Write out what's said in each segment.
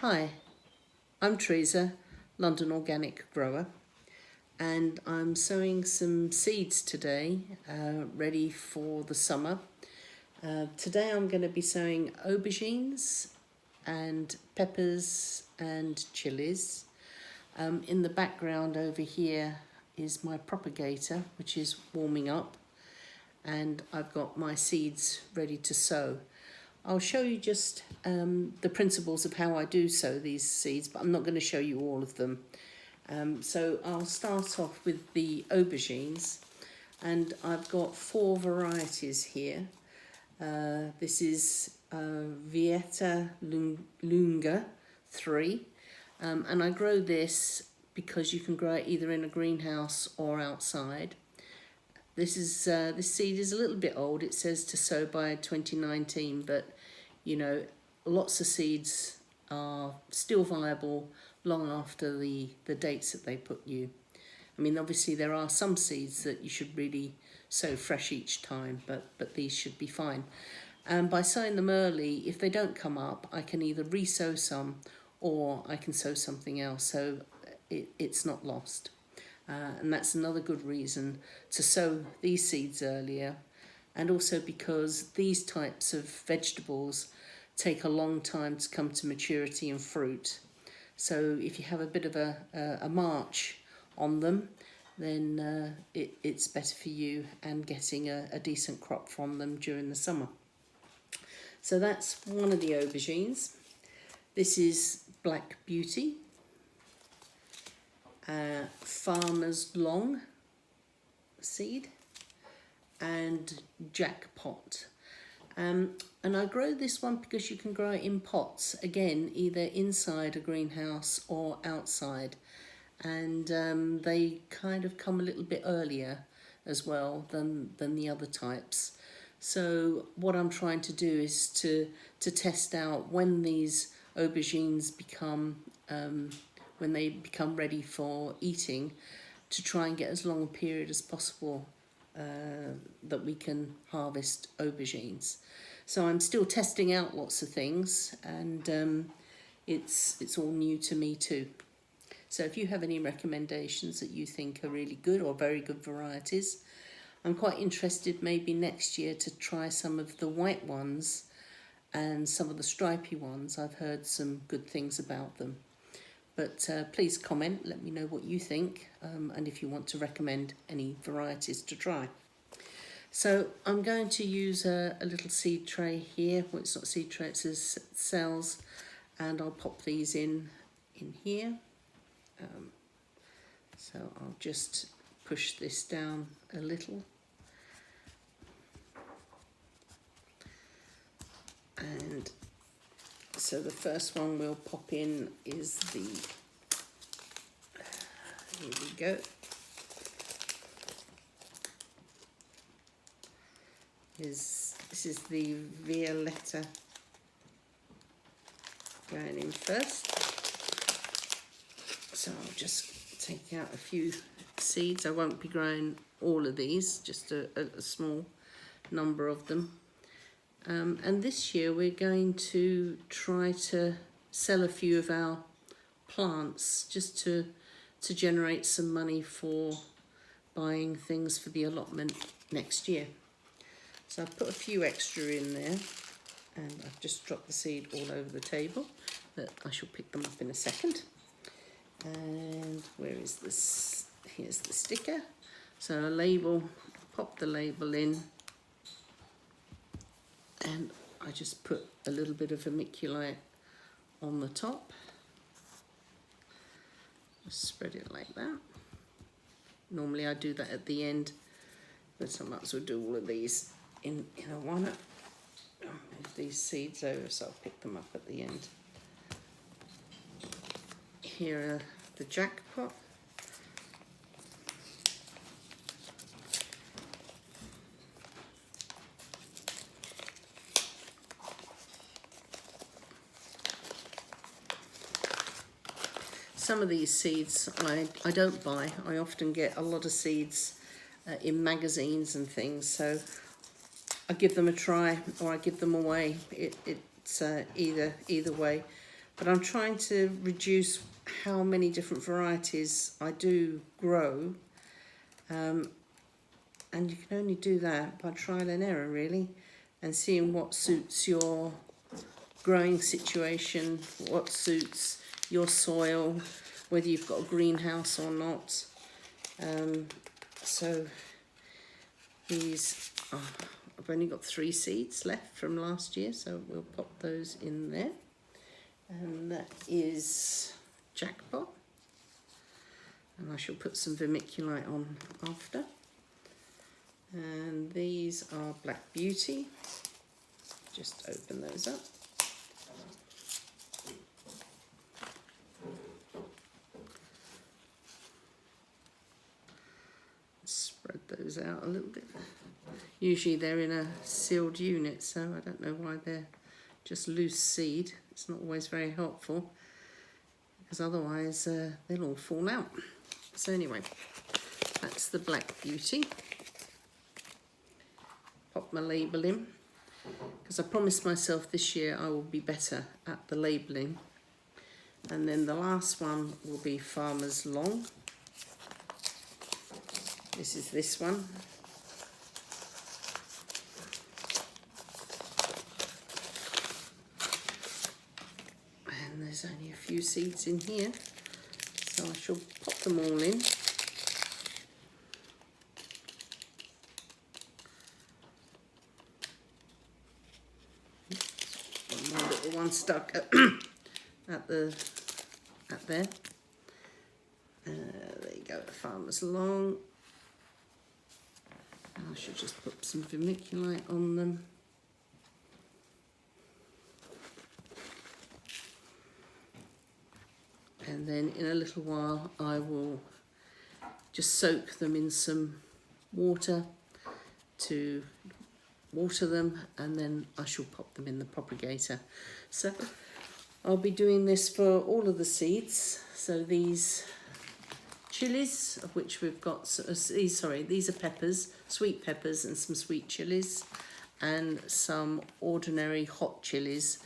Hi, I'm Teresa, London organic grower, and I'm sowing some seeds today, ready for the summer. Today I'm going to be sowing aubergines and peppers and chillis. In the background over here is my propagator, which is warming up, and I've got my seeds ready to sow. I'll show you just the principles of how I do sow these seeds, but I'm not going to show you all of them. So I'll start off with the aubergines, and I've got 4 varieties here. This is Vieta Lunga 3, and I grow this because you can grow it either in a greenhouse or outside. This seed is a little bit old. It says to sow by 2019, but you know, lots of seeds are still viable long after the dates that they put you. I mean, obviously there are some seeds that you should really sow fresh each time, but these should be fine. And by sowing them early, if they don't come up, I can either re-sow some or I can sow something else, so it's not lost. And that's another good reason to sow these seeds earlier, and also because these types of vegetables take a long time to come to maturity and fruit. So if you have a bit of a march on them, then it's better for you and getting a decent crop from them during the summer. So that's one of the aubergines. This is Black Beauty, Farmer's Long seed, and Jackpot. And I grow this one because you can grow it in pots, again, either inside a greenhouse or outside. And they kind of come a little bit earlier as well than the other types. So what I'm trying to do is to test out when these aubergines become, when they become ready for eating, to try and get as long a period as possible that we can harvest aubergines. So I'm still testing out lots of things, and it's all new to me too. So if you have any recommendations that you think are really good or very good varieties, I'm quite interested maybe next year to try some of the white ones and some of the stripy ones. I've heard some good things about them. But please comment, let me know what you think, and if you want to recommend any varieties to try. So I'm going to use a little seed tray here. Well, it's not seed tray, it says cells, and I'll pop these in here. So I'll just push this down a little. And so the first one we'll pop in is the, here we go. This is the Violetta going in first. So I'll just take out a few seeds. I won't be growing all of these, just a small number of them. And this year we're going to try to sell a few of our plants just to generate some money for buying things for the allotment next year. So I've put a few extra in there, and I've just dropped the seed all over the table, but I shall pick them up in a second. And where is this? Here's the sticker. So a label, pop the label in, and I just put a little bit of vermiculite on the top. Just spread it like that. Normally I do that at the end, but I might as well do all of these in a one. I'll move these seeds over, so I'll pick them up at the end. Here are the Jackpot. Some of these seeds I don't buy. I often get a lot of seeds in magazines and things, so I give them a try or I give them away. It's either way. but I'm trying to reduce how many different varieties I do grow, and you can only do that by trial and error really, and seeing what suits your growing situation, what suits your soil, whether you've got a greenhouse or not. So these are, I've only got 3 seeds left from last year, so we'll pop those in there. And that is jackpot, and I shall put some vermiculite on after. And these are black beauty. Just open those up. Spread those out a little bit. Usually they're in a sealed unit, so I don't know why they're just loose seed. It's not always very helpful, because otherwise they'll all fall out. So anyway, that's the black beauty. Pop my label in, because I promised myself this year I will be better at the labelling. And then the last one will be Farmer's Long. This is this one. And there's only a few seeds in here, so I shall pop them all in. One more little one stuck at there. There you go, Farmer's Long. I should just put some vermiculite on them. And then in a little while I will just soak them in some water to water them, and then I shall pop them in the propagator. So I'll be doing this for all of the seeds. So these chillies, of which we've got, these are peppers, sweet peppers and some sweet chillies, and some ordinary hot chillies.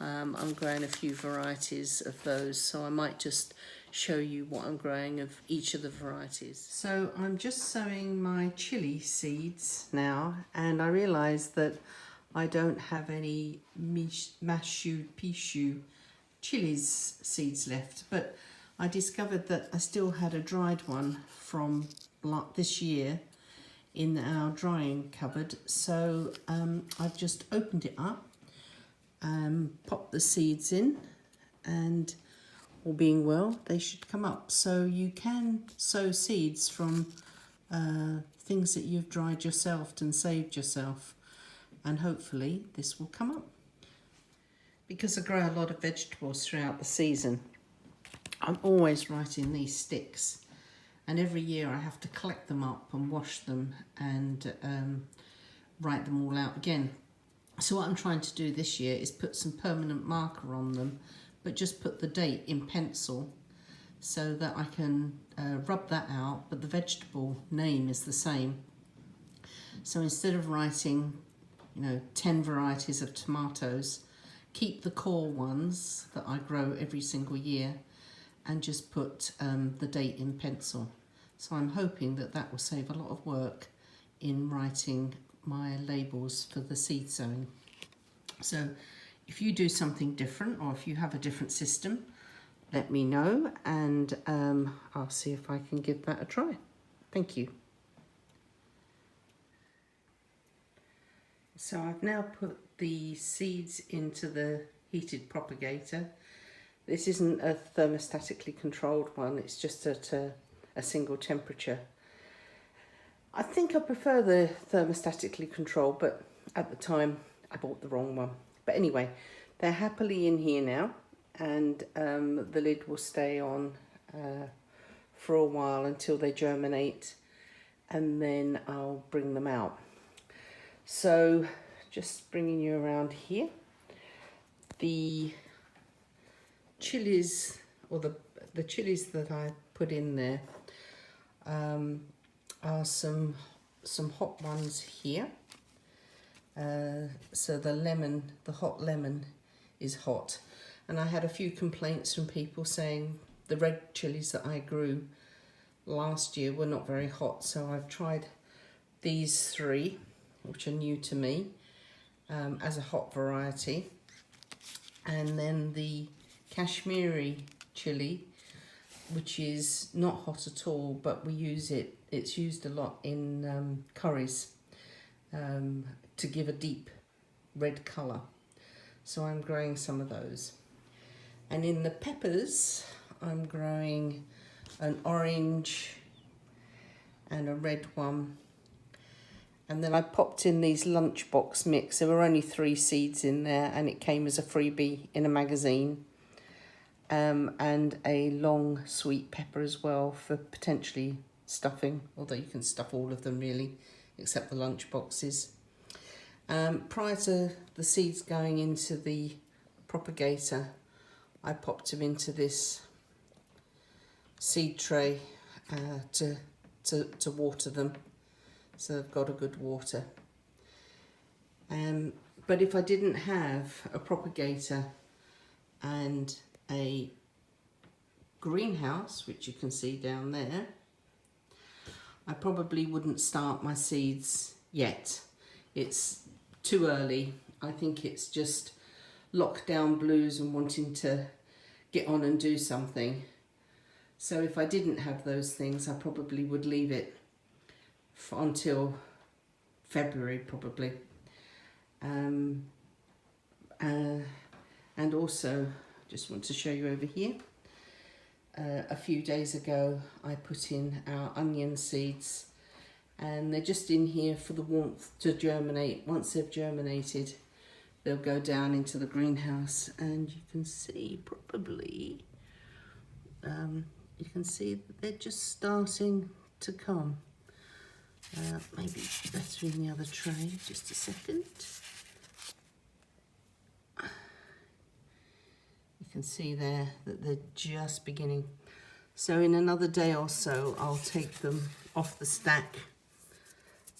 I'm growing a few varieties of those, so I might just show you what I'm growing of each of the varieties. So I'm just sowing my chilli seeds now, and I realised that I don't have any mashu pishu chillies seeds left, but I discovered that I still had a dried one from this year in our drying cupboard, so I've just opened it up, popped the seeds in, and all being well they should come up. So you can sow seeds from things that you've dried yourself and saved yourself, and hopefully this will come up. Because I grow a lot of vegetables throughout the season, I'm always writing these sticks, and every year I have to collect them up and wash them and write them all out again. So what I'm trying to do this year is put some permanent marker on them, but just put the date in pencil so that I can rub that out, but the vegetable name is the same. So instead of writing, 10 varieties of tomatoes, keep the core ones that I grow every single year and just put the date in pencil. So I'm hoping that that will save a lot of work in writing my labels for the seed sowing. So if you do something different, or if you have a different system, let me know, and I'll see if I can give that a try. Thank you. So I've now put the seeds into the heated propagator. This isn't a thermostatically controlled one, it's just at a single temperature. I think I prefer the thermostatically controlled, but at the time I bought the wrong one. But anyway, they're happily in here now, and the lid will stay on for a while until they germinate, and then I'll bring them out. So just bringing you around here, the chilies, or the chilies that I put in there are some hot ones here. So the hot lemon is hot, And I had a few complaints from people saying the red chillies that I grew last year were not very hot, so I've tried these three, which are new to me, as a hot variety. And then the Kashmiri chilli, which is not hot at all, but we use it, it's used a lot in curries to give a deep red colour. So I'm growing some of those. And in the peppers, I'm growing an orange and a red one. And then I popped in these lunchbox mix. There were only 3 seeds in there, and it came as a freebie in a magazine. And a long sweet pepper as well for potentially stuffing, although you can stuff all of them really, except the lunch boxes. Prior to the seeds going into the propagator, I popped them into this seed tray to water them, so they've got a good water. But if I didn't have a propagator and a greenhouse, which you can see down there, I probably wouldn't start my seeds yet. It's too early. I think it's just lockdown blues and wanting to get on and do something. So if I didn't have those things, I probably would leave it until February probably. And also, just want to show you over here, a few days ago I put in our onion seeds, and they're just in here for the warmth to germinate. Once they've germinated, they'll go down into the greenhouse, and you can see probably, you can see that they're just starting to come. Maybe better in the other tray, just a second. You can see there that they're just beginning. So in another day or so, I'll take them off the stack,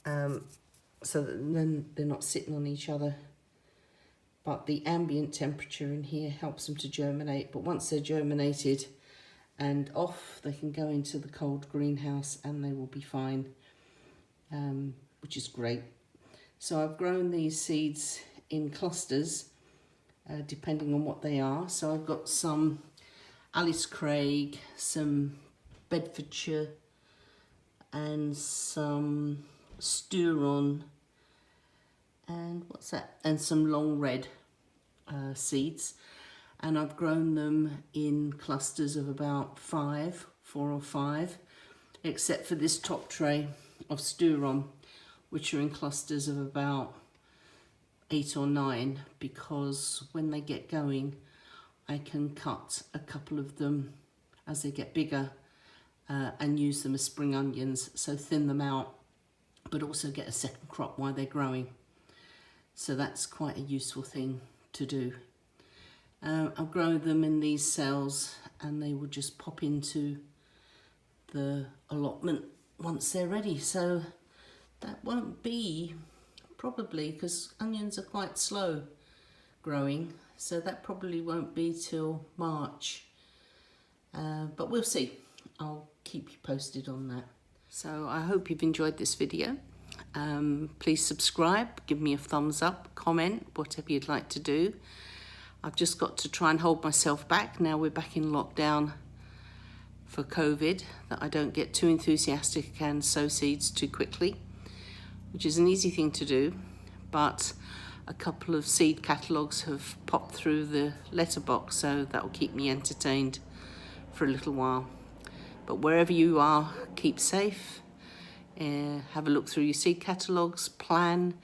so that then they're not sitting on each other. But the ambient temperature in here helps them to germinate. But once they're germinated and off, they can go into the cold greenhouse and they will be fine, which is great. So I've grown these seeds in clusters, depending on what they are. So I've got some Alice Craig, some Bedfordshire, and some Sturon, and what's that? And some long red seeds. And I've grown them in clusters of about 4 or 5, except for this top tray of Sturon, which are in clusters of about 8 or 9, because when they get going, I can cut a couple of them as they get bigger and use them as spring onions, so thin them out, but also get a second crop while they're growing. So that's quite a useful thing to do. I'll grow them in these cells, and they will just pop into the allotment once they're ready. So that won't be, probably, because onions are quite slow growing, so that probably won't be till March, but we'll see. I'll keep you posted on that. So I hope you've enjoyed this video. Please subscribe, give me a thumbs up, comment, whatever you'd like to do. I've just got to try and hold myself back. Now we're back in lockdown for COVID, that I don't get too enthusiastic and sow seeds too quickly, which is an easy thing to do, but a couple of seed catalogues have popped through the letterbox, so that will keep me entertained for a little while. But wherever you are, keep safe, have a look through your seed catalogues, plan,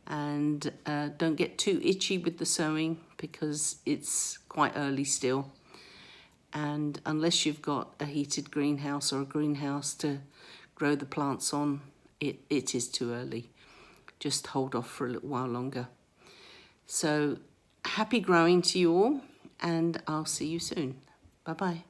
and don't get too itchy with the sowing, because it's quite early still. And unless you've got a heated greenhouse or a greenhouse to grow the plants on, it is too early. Just hold off for a little while longer. So happy growing to you all, and I'll see you soon. Bye-bye.